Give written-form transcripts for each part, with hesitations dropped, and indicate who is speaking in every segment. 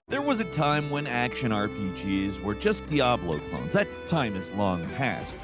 Speaker 1: There was a time when action RPGs were just Diablo clones. That time is long past.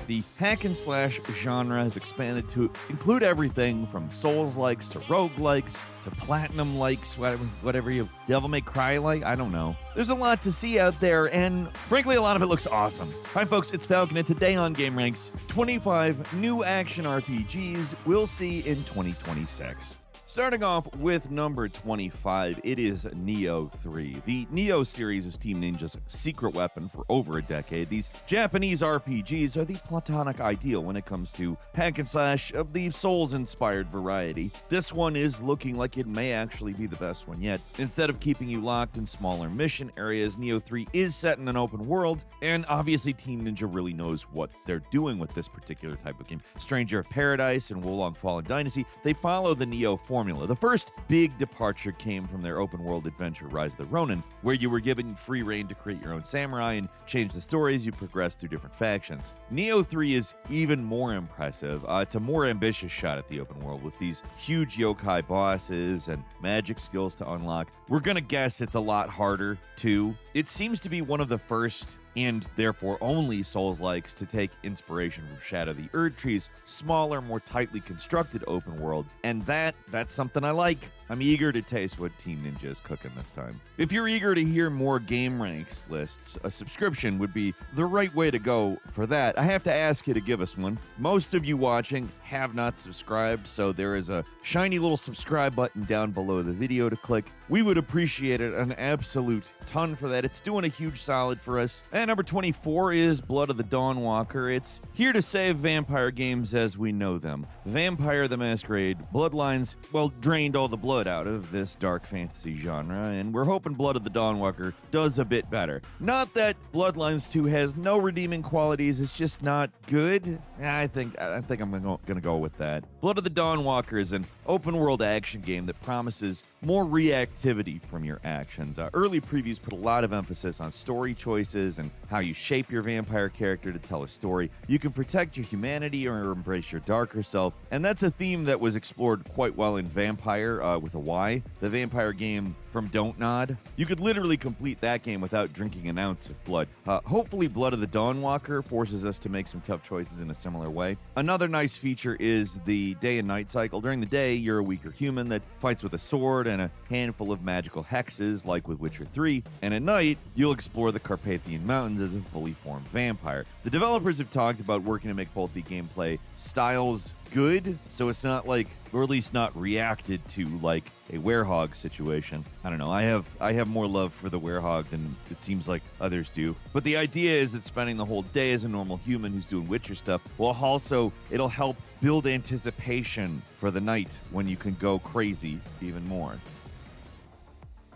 Speaker 1: The hack-and-slash genre has expanded to include everything from Souls-likes to roguelikes to Platinum-likes, whatever you... Devil May Cry-like? I don't know. There's a lot to see out there, and frankly, a lot of it looks awesome. Hi folks, it's Falcon, and today on gameranx, 25 new action RPGs we'll see in 2026. Starting off with number 25, it is Nioh 3. The Nioh series is Team Ninja's secret weapon for over a decade. These Japanese RPGs are the platonic ideal when it comes to hack and slash of the Souls-inspired variety. This one is looking like it may actually be the best one yet. Instead of keeping you locked in smaller mission areas, Nioh 3 is set in an open world, and obviously Team Ninja really knows what they're doing with this particular type of game. Stranger of Paradise and Wolong Fallen Dynasty, they follow the Nioh formula. The first big departure came from their open-world adventure, Rise of the Ronin, where you were given free reign to create your own samurai and change the stories you progress through different factions. Nioh 3 is even more impressive. It's a more ambitious shot at the open world with these huge yokai bosses and magic skills to unlock. We're gonna guess it's a lot harder, too. It seems to be one of the first and therefore only Souls-likes to take inspiration from Shadow the Erdtree's smaller, more tightly constructed open world, and that's something I like. I'm eager to taste what Team Ninja is cooking this time. If you're eager to hear more gameranx lists, a subscription would be the right way to go for that. I have to ask you to give us one. Most of you watching have not subscribed, so there is a shiny little subscribe button down below the video to click. We would appreciate it an absolute ton for that. It's doing a huge solid for us. And number 24 is Blood of the Dawnwalker. It's here to save vampire games as we know them. Vampire the Masquerade Bloodlines, well, drained all the blood out of this dark fantasy genre, and we're hoping Blood of the Dawnwalker does a bit better. Not that Bloodlines 2 has no redeeming qualities, it's just not good. I think I'm gonna go with that. Blood of the Dawnwalker is an open-world action game that promises more reactivity from your actions. Early previews put a lot of emphasis on story choices and how you shape your vampire character to tell a story. You can protect your humanity or embrace your darker self, and that's a theme that was explored quite well in Vampire, with a Y, the vampire game from Don't Nod. You could literally complete that game without drinking an ounce of blood. Hopefully Blood of the Dawnwalker forces us to make some tough choices in a similar way. Another nice feature is the day and night cycle. During the day, you're a weaker human that fights with a sword and a handful of magical hexes like with Witcher 3, and at night, you'll explore the Carpathian Mountains as a fully formed vampire. The developers have talked about working to make both the gameplay styles good, so it's not like, or at least not reacted to like a werehog situation. I don't know, I have more love for the werehog than it seems like others do. But the idea is that spending the whole day as a normal human who's doing Witcher stuff will also, it'll help build anticipation for the night when you can go crazy even more.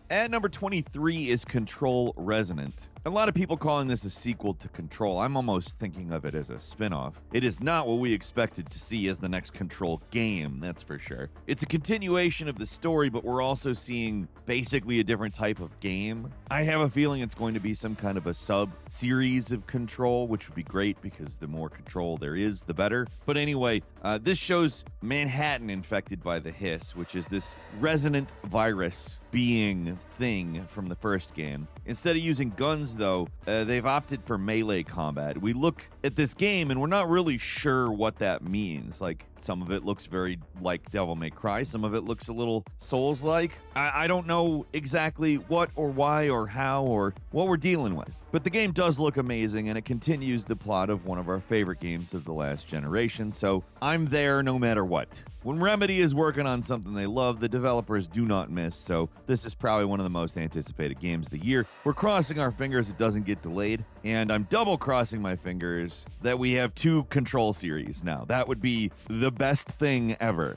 Speaker 1: At number 23 is Control Resonant. A lot of people calling this a sequel to Control. I'm almost thinking of it as a spin-off. It is not what we expected to see as the next Control game, that's for sure. It's a continuation of the story, but we're also seeing basically a different type of game. I have a feeling it's going to be some kind of a sub-series of Control, which would be great because the more Control there is, the better. But anyway, this shows Manhattan infected by the Hiss, which is this resonant virus being thing from the first game. Instead of using guns, though, they've opted for melee combat. We look at this game and we're not really sure what that means. Like, some of it looks very like Devil May Cry, some of it looks a little Souls-like. I don't know exactly what or why or how or what we're dealing with. But the game does look amazing, and it continues the plot of one of our favorite games of the last generation, so I'm there no matter what. When Remedy is working on something they love, the developers do not miss, so this is probably one of the most anticipated games of the year. We're crossing our fingers it doesn't get delayed, and I'm double crossing my fingers that we have 2 Control series now. That would be the best thing ever.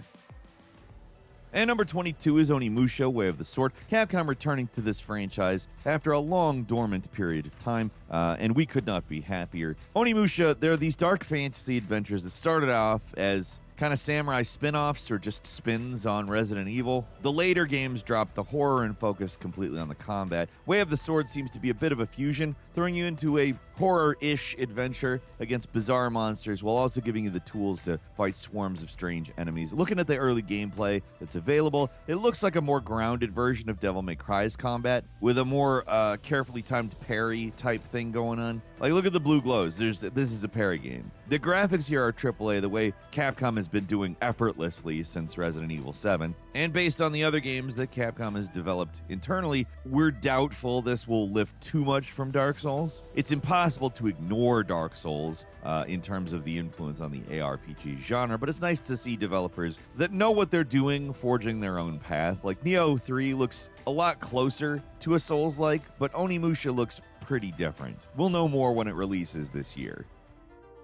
Speaker 1: And number 22 is Onimusha, Way of the Sword. Capcom returning to this franchise after a long dormant period of time, and we could not be happier. Onimusha, they're these dark fantasy adventures that started off as kind of samurai spin-offs or just spins on Resident Evil. The later games dropped the horror and focused completely on the combat. Way of the Sword seems to be a bit of a fusion, throwing you into a horror-ish adventure against bizarre monsters while also giving you the tools to fight swarms of strange enemies. Looking at the early gameplay that's available, it looks like a more grounded version of Devil May Cry's combat with a more carefully timed parry type thing going on. Like, look at the blue glows. This is a parry game. The graphics here are AAA, the way Capcom has been doing effortlessly since Resident Evil 7. And based on the other games that Capcom has developed internally, we're doubtful this will lift too much from Dark Souls. It's impossible to ignore Dark Souls in terms of the influence on the ARPG genre, but it's nice to see developers that know what they're doing forging their own path. Like Nioh 3 looks a lot closer to a Souls-like, but Onimusha looks pretty different. We'll know more when it releases this year.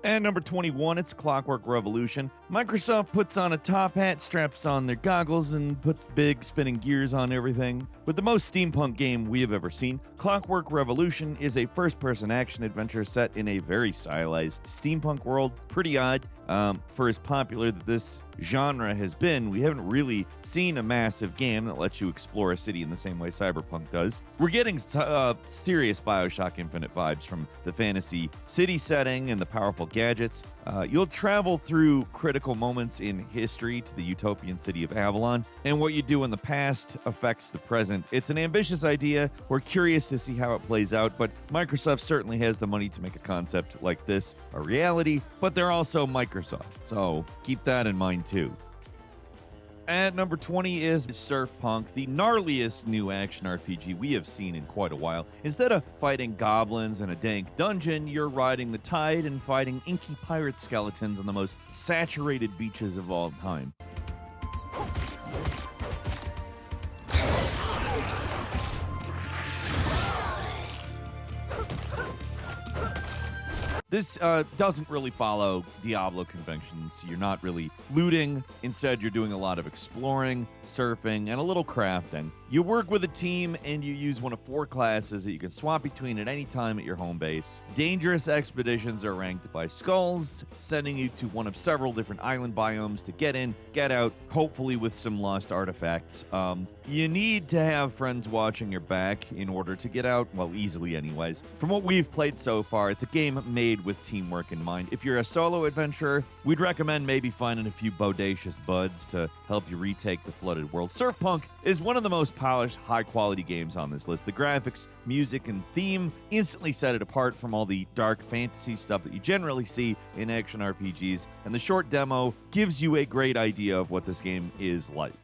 Speaker 1: And number 21, it's Clockwork Revolution. Microsoft puts on a top hat, straps on their goggles, and puts big spinning gears on everything. With the most steampunk game we have ever seen, Clockwork Revolution is a first-person action adventure set in a very stylized steampunk world. Pretty odd. For as popular that this genre has been, we haven't really seen a massive game that lets you explore a city in the same way Cyberpunk does. We're getting serious Bioshock Infinite vibes from the fantasy city setting and the powerful gadgets. You'll travel through critical moments in history to the utopian city of Avalon, and what you do in the past affects the present. It's an ambitious idea. We're curious to see how it plays out, but Microsoft certainly has the money to make a concept like this a reality, but they're also Microsoft, so keep that in mind too. At number 20 is Surfpunk, the gnarliest new action RPG we have seen in quite a while. Instead of fighting goblins in a dank dungeon, you're riding the tide and fighting inky pirate skeletons on the most saturated beaches of all time. This doesn't really follow Diablo conventions. You're not really looting. Instead, you're doing a lot of exploring, surfing, and a little crafting. You work with a team, and you use one of 4 classes that you can swap between at any time at your home base. Dangerous expeditions are ranked by skulls, sending you to one of several different island biomes to get in, get out, hopefully with some lost artifacts. You need to have friends watching your back in order to get out, well, easily anyways. From what we've played so far, it's a game made with teamwork in mind. If you're a solo adventurer, we'd recommend maybe finding a few bodacious buds to help you retake the flooded world. Surfpunk is one of the most polished, high-quality games on this list. The graphics, music, and theme instantly set it apart from all the dark fantasy stuff that you generally see in action RPGs, and the short demo gives you a great idea of what this game is like.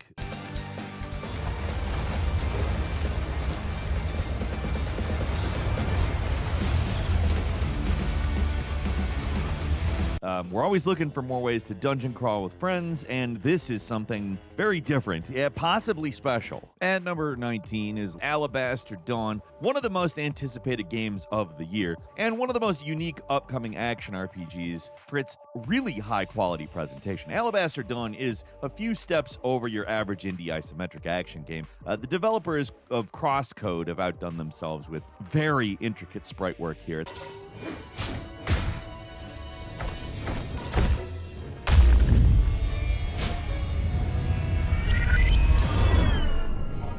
Speaker 1: We're always looking for more ways to dungeon crawl with friends, and this is something very different, possibly special. At number 19 is Alabaster Dawn, one of the most anticipated games of the year, and one of the most unique upcoming action RPGs for its really high-quality presentation. Alabaster Dawn is a few steps over your average indie isometric action game. The developers of Crosscode have outdone themselves with very intricate sprite work here.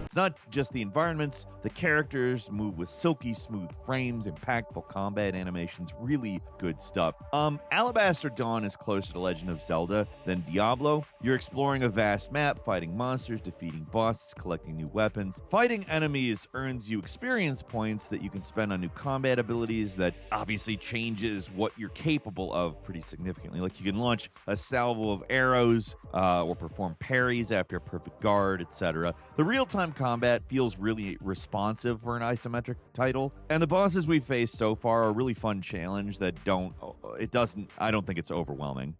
Speaker 1: It's not just the environments, the characters move with silky smooth frames, impactful combat animations, really good stuff. Alabaster Dawn is closer to Legend of Zelda than Diablo. You're exploring a vast map, fighting monsters, defeating bosses, collecting new weapons. Fighting enemies earns you experience points that you can spend on new combat abilities that obviously changes what you're capable of pretty significantly. Like you can launch a salvo of arrows or perform parries after a perfect guard, etc. The real-time combat feels really responsive for an isometric title, and the bosses we've faced so far are a really fun challenge that I don't think it's overwhelming.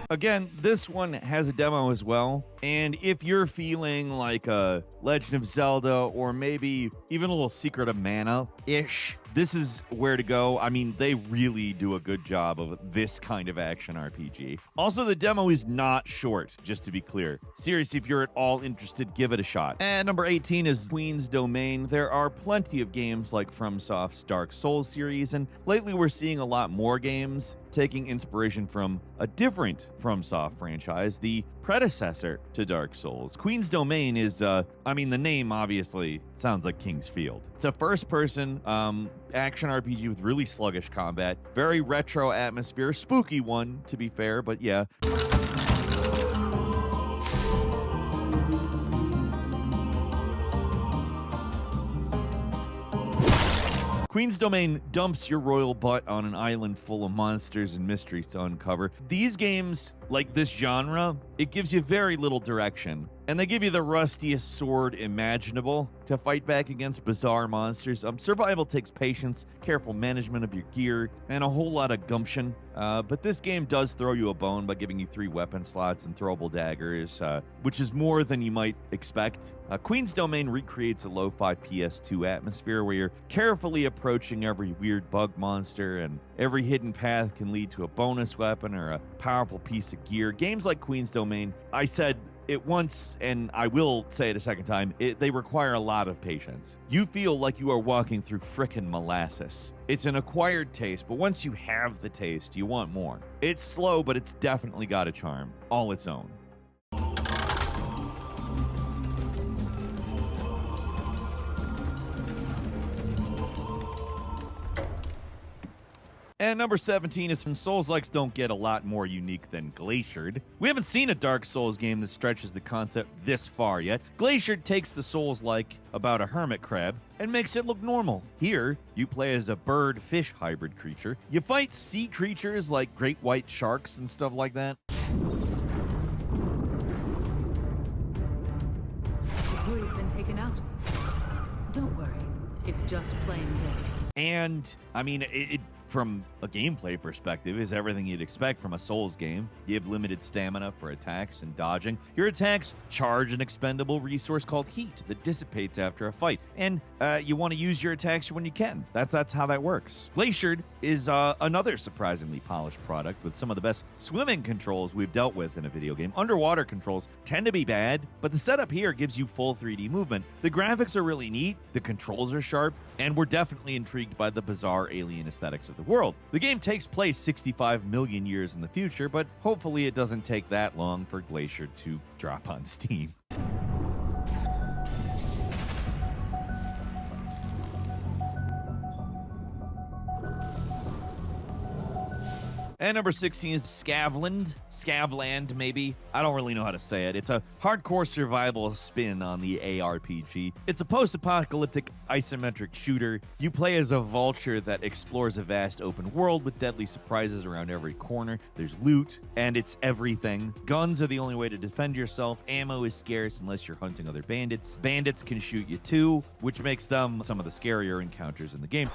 Speaker 1: Again, this one has a demo as well, and if you're feeling like a Legend of Zelda or maybe even a little Secret of Mana-ish, this is where to go. I mean, they really do a good job of this kind of action RPG. Also, the demo is not short, just to be clear. Seriously, if you're at all interested, give it a shot. And number 18 is Queen's Domain. There are plenty of games like FromSoft's Dark Souls series, and lately we're seeing a lot more games taking inspiration from a different FromSoft franchise, the predecessor to Dark Souls. Queen's Domain is, the name obviously sounds like King's Field. It's a first-person action RPG with really sluggish combat, very retro atmosphere, spooky one, to be fair, but yeah. Queen's Domain dumps your royal butt on an island full of monsters and mysteries to uncover. These games, like this genre, it gives you very little direction. And they give you the rustiest sword imaginable to fight back against bizarre monsters. Survival takes patience, careful management of your gear, and a whole lot of gumption. But this game does throw you a bone by giving you 3 weapon slots and throwable daggers, which is more than you might expect. Queen's Domain recreates a lo-fi PS2 atmosphere where you're carefully approaching every weird bug monster, and every hidden path can lead to a bonus weapon or a powerful piece of gear. Games like Queen's Domain, I said it once, and I will say it a second time, they require a lot of patience. You feel like you are walking through frickin' molasses. It's an acquired taste, but once you have the taste, you want more. It's slow, but it's definitely got a charm, all its own. And number 17 is when Souls-likes don't get a lot more unique than Glaciered. We haven't seen a Dark Souls game that stretches the concept this far yet. Glaciered takes the Souls-like about a hermit crab and makes it look normal. Here, you play as a bird-fish hybrid creature. You fight sea creatures like great white sharks and stuff like that.
Speaker 2: Worry's been taken out. Don't worry, it's just plain dead.
Speaker 1: And, it from a gameplay perspective, is everything you'd expect from a Souls game. You have limited stamina for attacks and dodging. Your attacks charge an expendable resource called heat that dissipates after a fight. And you want to use your attacks when you can. That's how that works. Glaciered is another surprisingly polished product with some of the best swimming controls we've dealt with in a video game. Underwater controls tend to be bad, but the setup here gives you full 3D movement. The graphics are really neat, the controls are sharp, and we're definitely intrigued by the bizarre alien aesthetics of the world. The game takes place 65 million years in the future, but hopefully it doesn't take that long for Glaciered to drop on Steam. And number 16 is Scavland, maybe. I don't really know how to say it. It's a hardcore survival spin on the ARPG. It's a post-apocalyptic isometric shooter. You play as a vulture that explores a vast open world with deadly surprises around every corner. There's loot, and it's everything. Guns are the only way to defend yourself. Ammo is scarce unless you're hunting other bandits. Bandits can shoot you too, which makes them some of the scarier encounters in the game.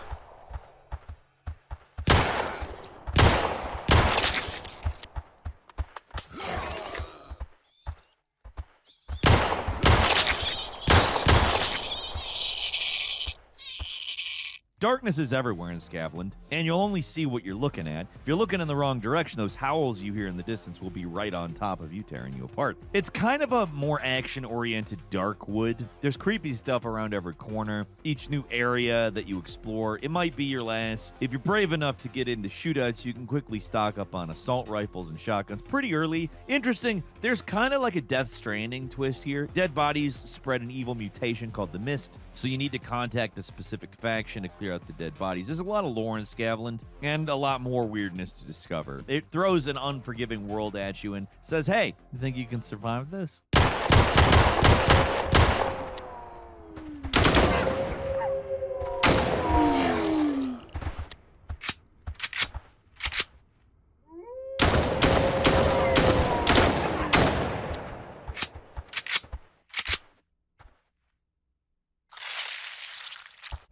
Speaker 1: Darkness is everywhere in Scavland, and you'll only see what you're looking at. If you're looking in the wrong direction, those howls you hear in the distance will be right on top of you, tearing you apart. It's kind of a more action-oriented Darkwood. There's creepy stuff around every corner. Each new area that you explore, it might be your last. If you're brave enough to get into shootouts, you can quickly stock up on assault rifles and shotguns pretty early. Interesting, there's kind of like a Death Stranding twist here. Dead bodies spread an evil mutation called the Mist, so you need to contact a specific faction to clear out the dead bodies. There's a lot of lore in Scavland and a lot more weirdness to discover. It throws an unforgiving world at you and says, hey, you think you can survive this?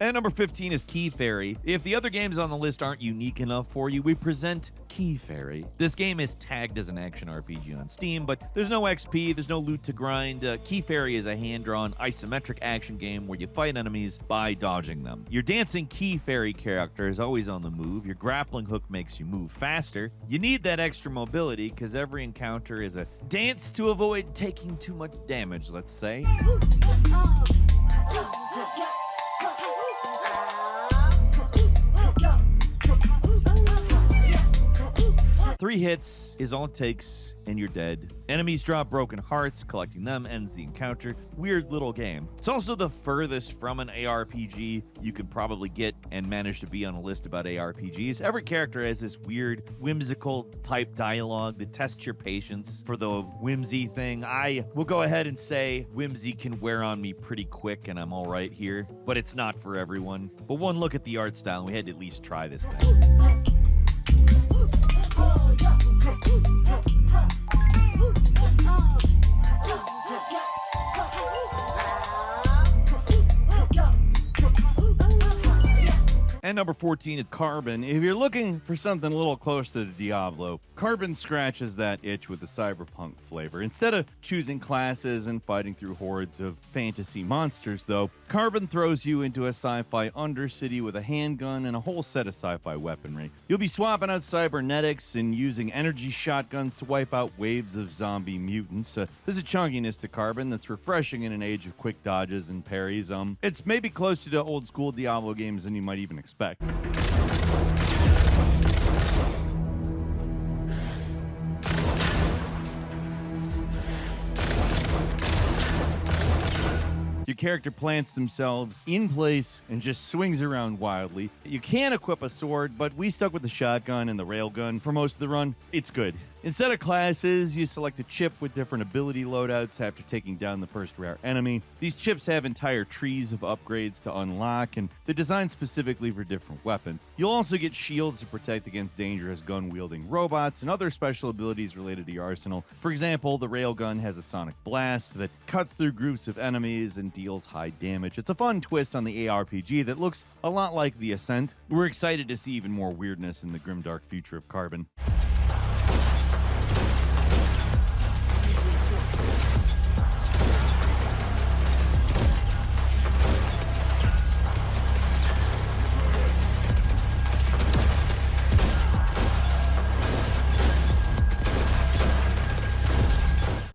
Speaker 1: And number 15 is Key Fairy. If the other games on the list aren't unique enough for you, we present Key Fairy. This game is tagged as an action RPG on Steam, but there's no XP, there's no loot to grind. Key Fairy is a hand-drawn isometric action game where you fight enemies by dodging them. Your dancing Key Fairy character is always on the move. Your grappling hook makes you move faster. You need that extra mobility because every encounter is a dance to avoid taking too much damage, let's say. 3 hits is all it takes, and you're dead. Enemies drop broken hearts, collecting them ends the encounter. Weird little game. It's also the furthest from an ARPG you could probably get and manage to be on a list about ARPGs. Every character has this weird, whimsical type dialogue that tests your patience for the whimsy thing. I will go ahead and say whimsy can wear on me pretty quick, and I'm all right here, but it's not for everyone. But one look at the art style, and we had to at least try this thing. And number 14 is Carbon. If you're looking for something a little close to Diablo, Carbon scratches that itch with the cyberpunk flavor. Instead of choosing classes and fighting through hordes of fantasy monsters, though, Carbon throws you into a sci-fi undercity with a handgun and a whole set of sci-fi weaponry. You'll be swapping out cybernetics and using energy shotguns to wipe out waves of zombie mutants. There's a chunkiness to Carbon that's refreshing in an age of quick dodges and parries. It's maybe closer to old school Diablo games than you might even expect. Your character plants themselves in place and just swings around wildly. You can equip a sword, but we stuck with the shotgun and the railgun for most of the run. It's good. Instead of classes, you select a chip with different ability loadouts after taking down the first rare enemy. These chips have entire trees of upgrades to unlock, and they're designed specifically for different weapons. You'll also get shields to protect against dangerous gun-wielding robots and other special abilities related to your arsenal. For example, the railgun has a sonic blast that cuts through groups of enemies and deals high damage. It's a fun twist on the ARPG that looks a lot like The Ascent. We're excited to see even more weirdness in the grimdark future of Carbon.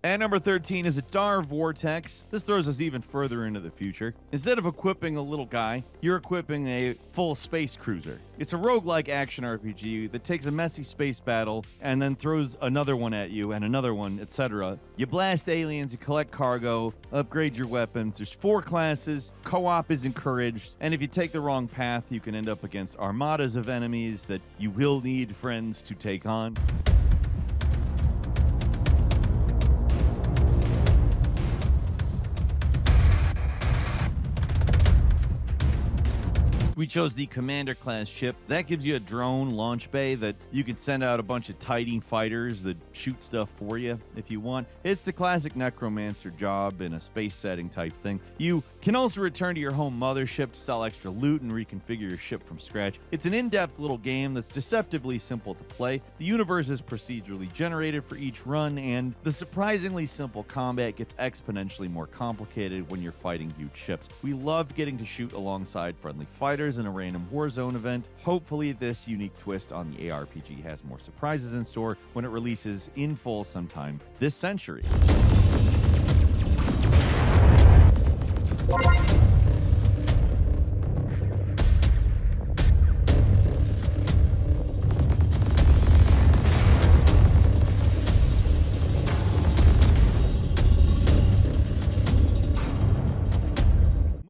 Speaker 1: And number 13 is a Vortex. This throws us even further into the future. Instead of equipping a little guy, you're equipping a full space cruiser. It's a roguelike action RPG that takes a messy space battle and then throws another one at you and another one, etc. You blast aliens, you collect cargo, upgrade your weapons. There's 4 classes, co-op is encouraged, and if you take the wrong path, you can end up against armadas of enemies that you will need friends to take on. We chose the Commander class ship. That gives you a drone launch bay that you can send out a bunch of tidy fighters that shoot stuff for you if you want. It's the classic Necromancer job in a space setting type thing. You can also return to your home mothership to sell extra loot and reconfigure your ship from scratch. It's an in-depth little game that's deceptively simple to play. The universe is procedurally generated for each run, and the surprisingly simple combat gets exponentially more complicated when you're fighting huge ships. We loved getting to shoot alongside friendly fighters in a random Warzone event. Hopefully this unique twist on the ARPG has more surprises in store when it releases in full sometime this century.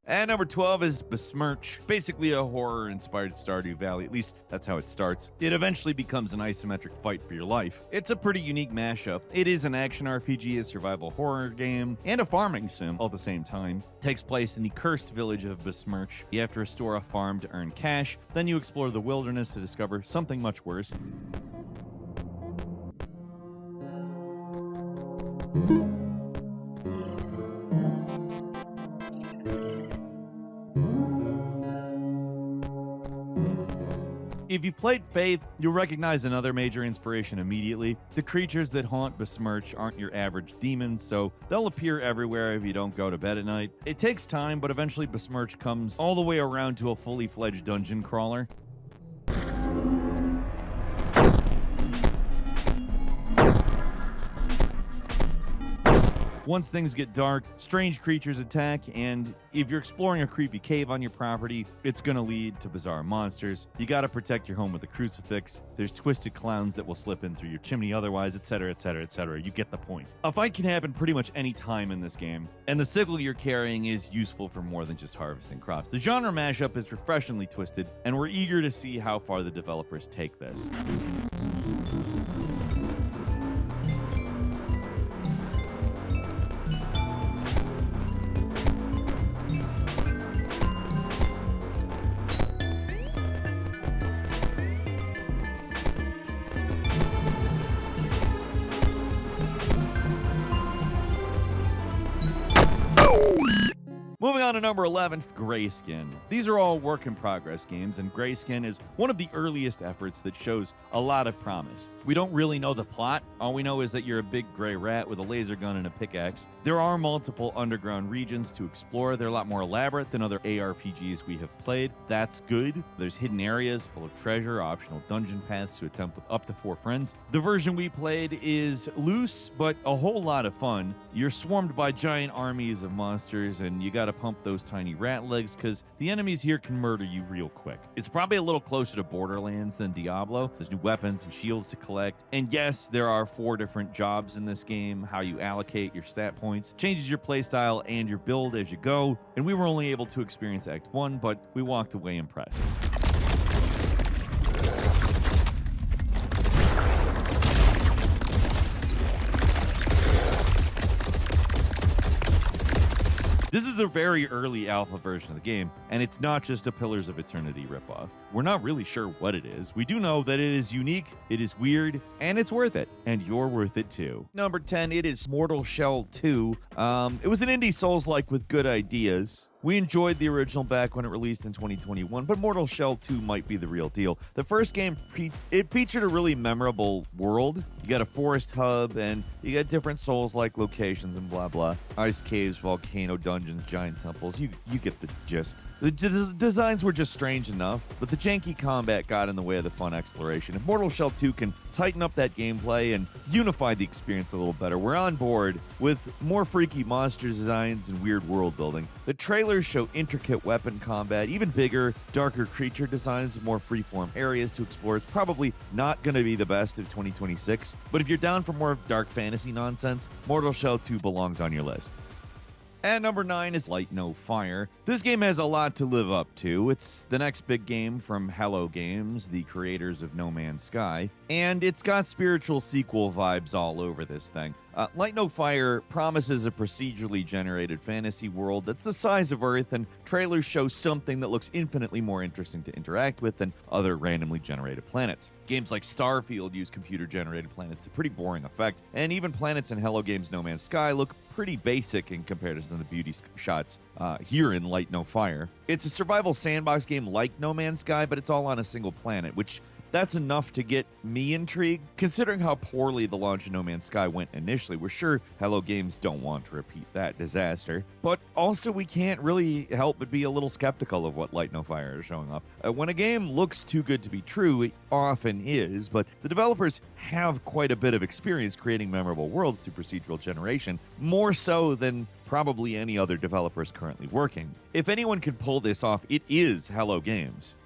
Speaker 1: And number 12 is Besmirch, basically a horror-inspired Stardew Valley. At least that's how it starts. It eventually becomes an isometric fight for your life. It's a pretty unique mashup. It is an action RPG, a survival horror game, and a farming sim all at the same time. It takes place in the cursed village of Besmirch. You have to restore a farm to earn cash. Then you explore the wilderness to discover something much worse. If you played Faith, you'll recognize another major inspiration immediately. The creatures that haunt Besmirch aren't your average demons, so they'll appear everywhere if you don't go to bed at night. It takes time, but eventually Besmirch comes all the way around to a fully fledged dungeon crawler. Once things get dark, strange creatures attack, and if you're exploring a creepy cave on your property, it's gonna lead to bizarre monsters. You gotta protect your home with a crucifix. There's twisted clowns that will slip in through your chimney otherwise, etc., etc., etc. You get the point. A fight can happen pretty much any time in this game, and the sickle you're carrying is useful for more than just harvesting crops. The genre mashup is refreshingly twisted, and we're eager to see how far the developers take this. Moving on to number 11, Greyskin. These are all work-in-progress games, and Greyskin is one of the earliest efforts that shows a lot of promise. We don't really know the plot. All we know is that you're a big gray rat with a laser gun and a pickaxe. There are multiple underground regions to explore. They're a lot more elaborate than other ARPGs we have played. That's good. There's hidden areas full of treasure, optional dungeon paths to attempt with up to 4 friends. The version we played is loose, but a whole lot of fun. You're swarmed by giant armies of monsters, and you gotta pump those tiny rat legs because the enemies here can murder you real quick. It's probably a little closer to Borderlands than Diablo. There's new weapons and shields to collect. And yes, there are 4 different jobs in this game. How you allocate your stat points changes your playstyle and your build as you go. And we were only able to experience Act 1, but we walked away impressed. This is a very early alpha version of the game, and it's not just a Pillars of Eternity ripoff. We're not really sure what it is. We do know that it is unique, it is weird, and it's worth it. And you're worth it too. Number 10, it is Mortal Shell 2. It was an indie Souls-like with good ideas. We enjoyed the original back when it released in 2021, but Mortal Shell 2 might be the real deal. The first game, it featured a really memorable world. You got a forest hub, and you got different Souls-like locations and blah, blah. Ice caves, volcano dungeons, giant temples. You get the gist. The designs were just strange enough, but the janky combat got in the way of the fun exploration. If Mortal Shell 2 can tighten up that gameplay and unify the experience a little better, we're on board with more freaky monster designs and weird world building. The trailers show intricate weapon combat, even bigger, darker creature designs with more freeform areas to explore. It's probably not going to be the best of 2026, but if you're down for more dark fantasy nonsense, Mortal Shell 2 belongs on your list. And number 9 is Light No Fire. This game has a lot to live up to. It's the next big game from Hello Games, the creators of No Man's Sky, and it's got spiritual sequel vibes all over this thing. Light No Fire promises a procedurally generated fantasy world that's the size of Earth, and trailers show something that looks infinitely more interesting to interact with than other randomly generated planets. Games like Starfield use computer-generated planets to pretty boring effect, and even planets in Hello Games' No Man's Sky look pretty basic in comparison to the beauty shots here in Light No Fire. It's a survival sandbox game like No Man's Sky, but it's all on a single planet, which that's enough to get me intrigued. Considering how poorly the launch of No Man's Sky went initially, we're sure Hello Games don't want to repeat that disaster. But also, we can't really help but be a little skeptical of what Light No Fire is showing off. When a game looks too good to be true, it often is, but the developers have quite a bit of experience creating memorable worlds through procedural generation, more so than probably any other developers currently working. If anyone can pull this off, it is Hello Games.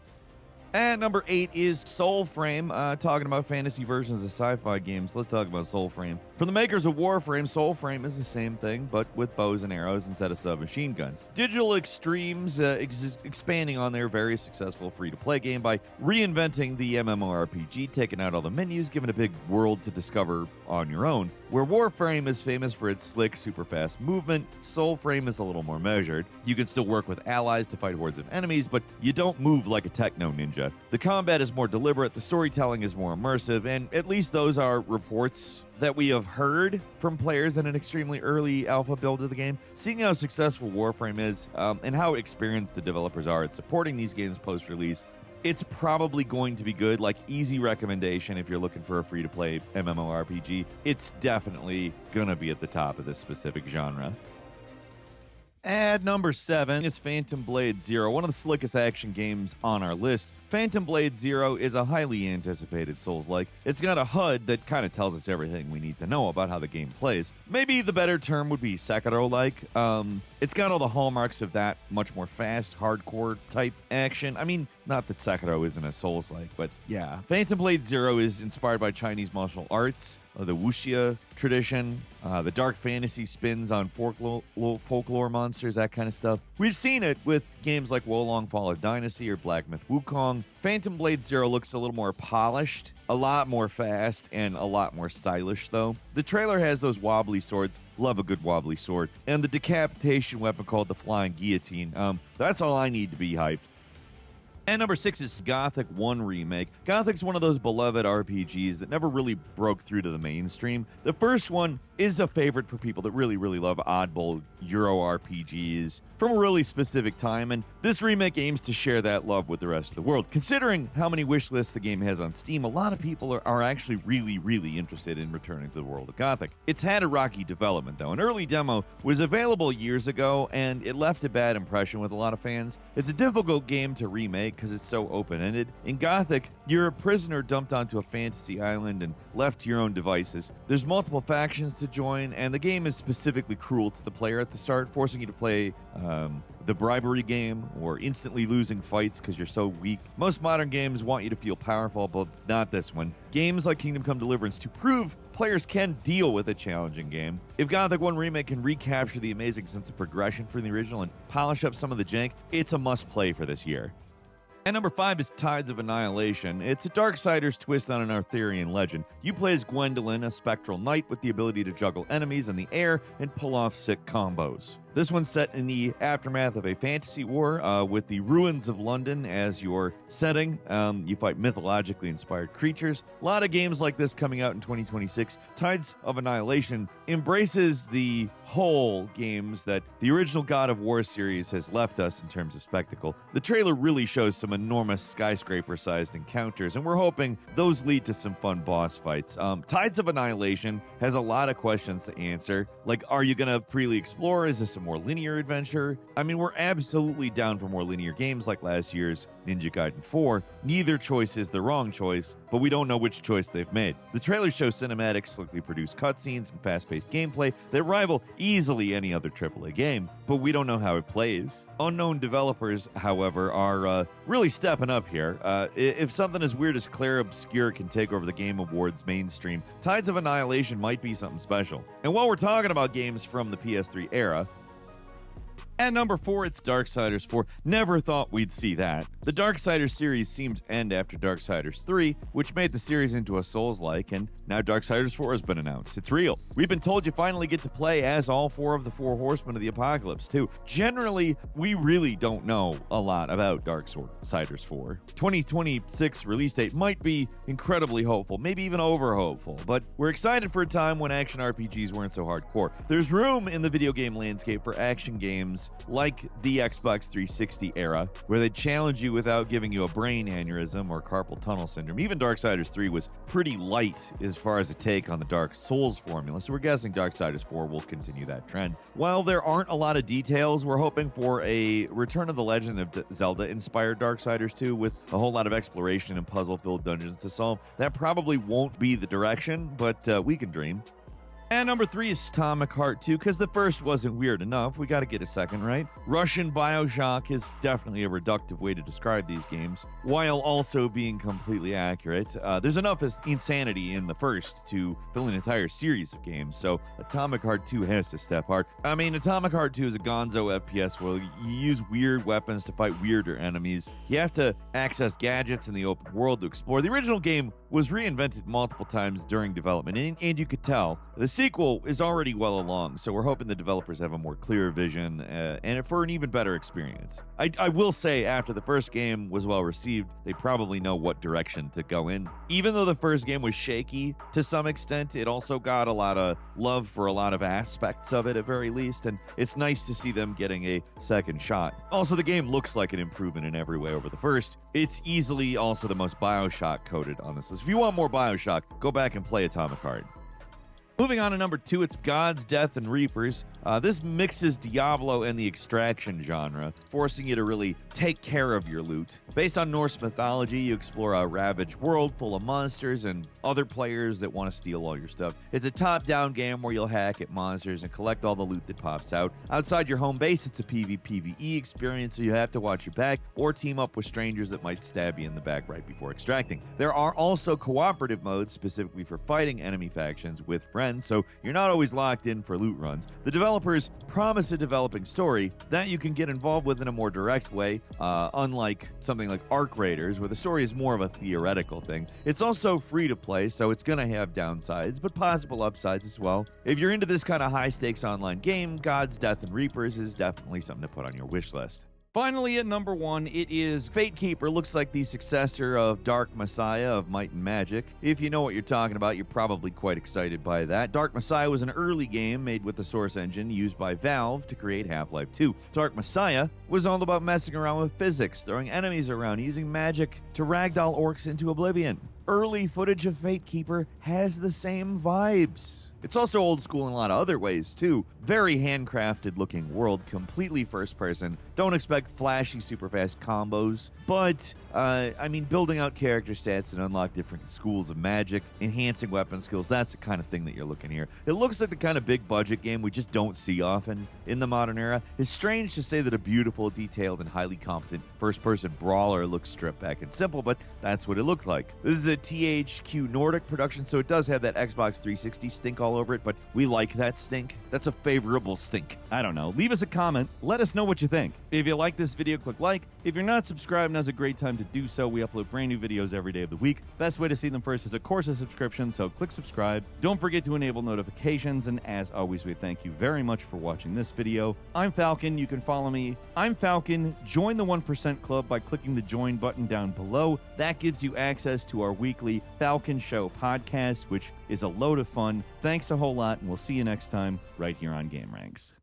Speaker 1: And number 8 is Soulframe. Talking about fantasy versions of sci-fi games, let's talk about Soulframe. From the makers of Warframe, Soulframe is the same thing, but with bows and arrows instead of submachine guns. Digital Extremes expanding on their very successful free-to-play game by reinventing the MMORPG, taking out all the menus, giving a big world to discover on your own. Where Warframe is famous for its slick, super-fast movement, Soulframe is a little more measured. You can still work with allies to fight hordes of enemies, but you don't move like a techno ninja. The combat is more deliberate, the storytelling is more immersive, and at least those are reports that we have heard from players in an extremely early alpha build of the game. Seeing how successful Warframe is, and how experienced the developers are at supporting these games post-release, it's probably going to be good. Like, easy recommendation if you're looking for a free-to-play MMORPG. It's definitely gonna be at the top of this specific genre. At number 7 is Phantom Blade Zero, one of the slickest action games on our list. Phantom Blade Zero is a highly anticipated Souls-like. It's got a HUD that kind of tells us everything we need to know about how the game plays. Maybe the better term would be Sekiro-like. It's got all the hallmarks of that much more fast, hardcore type action. I mean, not that Sekiro isn't a Souls-like, but yeah. Phantom Blade Zero is inspired by Chinese martial arts, the wuxia tradition, the dark fantasy spins on folklore monsters, that kind of stuff. We've seen it with games like Wolong Fall of Dynasty or Black Myth Wukong. Phantom Blade Zero looks a little more polished, a lot more fast, and a lot more stylish, though. The trailer has those wobbly swords. Love a good wobbly sword. And the decapitation weapon called the Flying Guillotine. That's all I need to be hyped. And number 6 is Gothic 1 Remake. Gothic's one of those beloved RPGs that never really broke through to the mainstream. The first one is a favorite for people that really, really love oddball Euro RPGs from a really specific time, and this remake aims to share that love with the rest of the world. Considering how many wish lists the game has on Steam, a lot of people are actually really, really interested in returning to the world of Gothic. It's had a rocky development, though. An early demo was available years ago, and it left a bad impression with a lot of fans. It's a difficult game to remake because it's so open-ended. In Gothic, you're a prisoner dumped onto a fantasy island and left to your own devices. There's multiple factions to join, and the game is specifically cruel to the player at the start, forcing you to play the bribery game or instantly losing fights because you're so weak. Most modern games want you to feel powerful, but not this one. Games like Kingdom Come Deliverance to prove players can deal with a challenging game. If Gothic 1 Remake can recapture the amazing sense of progression from the original and polish up some of the jank, it's a must-play for this year. And number 5 is Tides of Annihilation. It's a Darksiders twist on an Arthurian legend. You play as Gwendolyn, a spectral knight with the ability to juggle enemies in the air and pull off sick combos. This one's set in the aftermath of a fantasy war with the ruins of London as your setting. You fight mythologically inspired creatures. A lot of games like this coming out in 2026. Tides of Annihilation embraces the whole games that the original God of War series has left us in terms of spectacle. The trailer really shows some enormous skyscraper-sized encounters, and we're hoping those lead to some fun boss fights. Tides of Annihilation has a lot of questions to answer. Like, are you going to freely explore? Is this a more linear adventure? I mean, we're absolutely down for more linear games like last year's Ninja Gaiden 4. Neither choice is the wrong choice, but we don't know which choice they've made. The trailer shows cinematic, slickly produced cutscenes and fast-paced gameplay that rival easily any other AAA game, but we don't know how it plays. Unknown developers, however, are really stepping up here. If something as weird as Claire Obscure can take over the Game Awards mainstream, Tides of Annihilation might be something special. And while we're talking about games from the PS3 era, at number 4, it's Darksiders 4. Never thought we'd see that. The Darksiders series seemed to end after Darksiders 3, which made the series into a Souls-like, and now Darksiders 4 has been announced. It's real. We've been told you finally get to play as all 4 of the 4 horsemen of the apocalypse, too. Generally, we really don't know a lot about Darksiders 4. 2026 release date might be incredibly hopeful, maybe even over-hopeful, but we're excited for a time when action RPGs weren't so hardcore. There's room in the video game landscape for action games like the Xbox 360 era, where they challenge you without giving you a brain aneurysm or carpal tunnel syndrome. Even Darksiders 3 was pretty light as far as a take on the Dark Souls formula, so we're guessing Darksiders 4 will continue that trend. While there aren't a lot of details, we're hoping for a Return of the Legend of Zelda-inspired Darksiders 2 with a whole lot of exploration and puzzle-filled dungeons to solve. That probably won't be the direction, but we can dream. And number 3 is Atomic Heart 2, because the first wasn't weird enough. We got to get a second, right? Russian Bioshock is definitely a reductive way to describe these games, while also being completely accurate. There's enough insanity in the first to fill an entire series of games, so Atomic Heart 2 has to step hard. I mean, Atomic Heart 2 is a gonzo FPS where you use weird weapons to fight weirder enemies. You have to access gadgets in the open world to explore. The original game was reinvented multiple times during development, and you could tell. The sequel is already well along, so we're hoping the developers have a more clear vision and for an even better experience. I will say, after the first game was well received, they probably know what direction to go in. Even though the first game was shaky to some extent, it also got a lot of love for a lot of aspects of it at very least, and it's nice to see them getting a second shot. Also, the game looks like an improvement in every way over the first. It's easily also the most Bioshock coded on this list. If you want more Bioshock, go back and play Atomic Heart. Moving on to number 2, it's Gods, Death, and Reapers. This mixes Diablo and the extraction genre, forcing you to really take care of your loot. Based on Norse mythology, you explore a ravaged world full of monsters and other players that want to steal all your stuff. It's a top-down game where you'll hack at monsters and collect all the loot that pops out. Outside your home base, it's a PvPvE experience, so you have to watch your back or team up with strangers that might stab you in the back right before extracting. There are also cooperative modes specifically for fighting enemy factions with friends, so you're not always locked in for loot runs. The developers promise a developing story that you can get involved with in a more direct way, unlike something like Arc Raiders, where the story is more of a theoretical thing. It's also free to play, so it's going to have downsides, but possible upsides as well. If you're into this kind of high-stakes online game, Gods, Death, and Reapers is definitely something to put on your wish list. Finally, at number 1, it is Fatekeeper. Looks like the successor of Dark Messiah of Might and Magic. If you know what you're talking about, you're probably quite excited by that. Dark Messiah was an early game made with the Source engine used by Valve to create Half-Life 2. Dark Messiah was all about messing around with physics, throwing enemies around, using magic to ragdoll orcs into oblivion. Early footage of Fatekeeper has the same vibes. It's also old school in a lot of other ways, too. Very handcrafted looking world, completely first person. Don't expect flashy, super fast combos, but, building out character stats and unlock different schools of magic, enhancing weapon skills, that's the kind of thing that you're looking here. It looks like the kind of big budget game we just don't see often in the modern era. It's strange to say that a beautiful, detailed, and highly competent first person brawler looks stripped back and simple, but that's what it looked like. This is a THQ Nordic production, so it does have that Xbox 360 stink all over it, but we like that stink. That's a favorable stink. I don't know. Leave us a comment. Let us know what you think. If you like this video, click like. If you're not subscribed, now's a great time to do so. We upload brand new videos every day of the week. Best way to see them first is, of course, a subscription, so click subscribe. Don't forget to enable notifications, and as always, we thank you very much for watching this video. I'm Falcon. You can follow me. I'm Falcon. Join the 1% Club by clicking the join button down below. That gives you access to our weekly Falcon Show podcast, which is a load of fun. Thanks a whole lot, and we'll see you next time right here on gameranx.